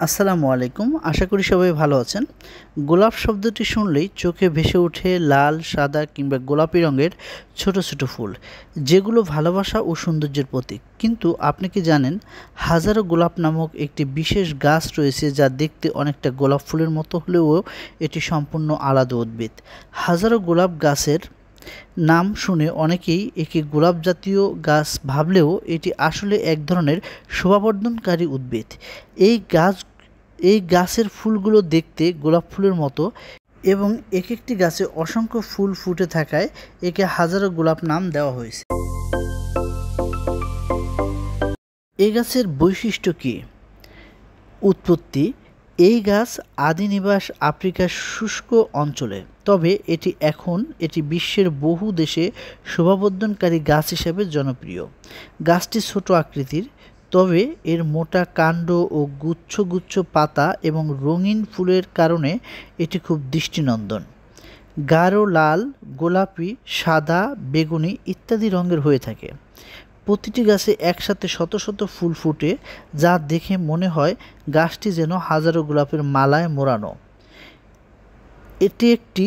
আসসালামু আলাইকুম। আশা করি সবাই ভালো আছেন। গোলাপ শব্দটি শুনলেই চোখে ভেসে ওঠে লাল, সাদা কিংবা গোলাপি রঙের ছোট ছোট ফুল, যেগুলো ভালোবাসা ও সৌন্দর্যের প্রতীক। কিন্তু আপনি কি জানেন, হাজারো গোলাপ নামক একটি বিশেষ গাছ রয়েছে যা দেখতে অনেকটা গোলাপ ফুলের মতো হলেও এটি সম্পূর্ণ আলাদা উদ্ভিদ। হাজারো গোলাপ গাছের নাম শুনে অনেকেই একে গোলাপ জাতীয় গাছ ভাবলেও এটি আসলে এক ধরনের শোভাবর্ধনকারী উদ্ভিদ। এই গাছের ফুলগুলো দেখতে গোলাপ ফুলের মতো এবং এক একটি গাছে অসংখ্য ফুল ফুটে থাকায় একে হাজারো গোলাপ নাম দেওয়া হয়েছে। এই গাছের বৈশিষ্ট্য কী? উৎপত্তি: এই গাছ আদি নিবাস আফ্রিকার শুষ্ক অঞ্চলে, তবে এটি বিশ্বের বহু দেশে শোভাবর্ধনকারী গাছ হিসেবে জনপ্রিয়। গাছটি ছোট আকৃতির, তবে এর মোটা কাণ্ড ও গুচ্ছ গুচ্ছ পাতা এবং রঙিন ফুলের কারণে এটি খুব দৃষ্টিনন্দন। গাঢ় লাল, গোলাপি, সাদা, বেগুনি ইত্যাদি রঙের হয়ে থাকে। প্রতিটি গাছে একসাথে শত শত ফুল ফুটে, যা দেখে মনে হয় গাছটি যেন হাজারো গোলাপের মালায় মোড়ানো। এটি একটি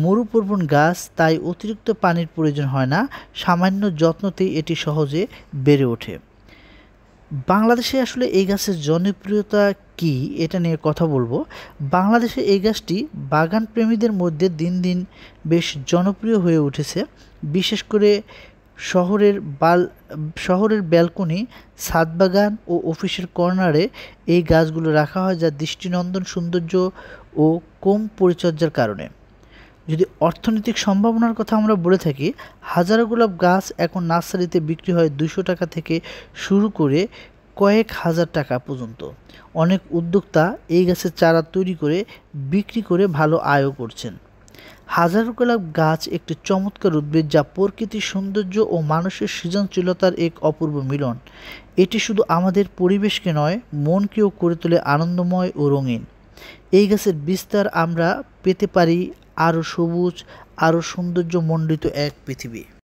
মরুপ্রবণ গাছ, তাই অতিরিক্ত পানির প্রয়োজন হয় না। সামান্য যত্নতেই এটি সহজে বেড়ে ওঠে। বাংলাদেশে আসলে এই গাছের জনপ্রিয়তা কী, এটা নিয়ে কথা বলবো। বাংলাদেশে এই গাছটি বাগান প্রেমীদের মধ্যে দিন দিন বেশ জনপ্রিয় হয়ে উঠেছে। বিশেষ করে শহরের ব্যালকনি, ছাদ বাগান ও অফিসের কর্নারে এই গাছগুলো রাখা হয়, যা দৃষ্টিনন্দন সৌন্দর্য ও কম পরিচর্যার কারণে। যদি অর্থনৈতিক সম্ভাবনার কথা আমরা বলে থাকি, হাজারো গোলাপ গাছ এখন নার্সারিতে বিক্রি হয় 200 টাকা থেকে শুরু করে কয়েক হাজার টাকা পর্যন্ত। অনেক উদ্যোক্তা এই গাছের চারা তৈরি করে বিক্রি করে ভালো আয়ও করছেন। হাজারো গোলাপ গাছ একটি চমৎকার উদ্ভিদ, যা প্রকৃতির সৌন্দর্য ও মানুষের সৃজনশীলতার এক অপূর্ব মিলন। এটি শুধু আমাদের পরিবেশকে নয়, মনকেও করে তোলে আনন্দময় ও রঙিন। এই গাছের বিস্তার আমরা পেতে পারি আরও সবুজ, আরও সৌন্দর্যমণ্ডিত এক পৃথিবী।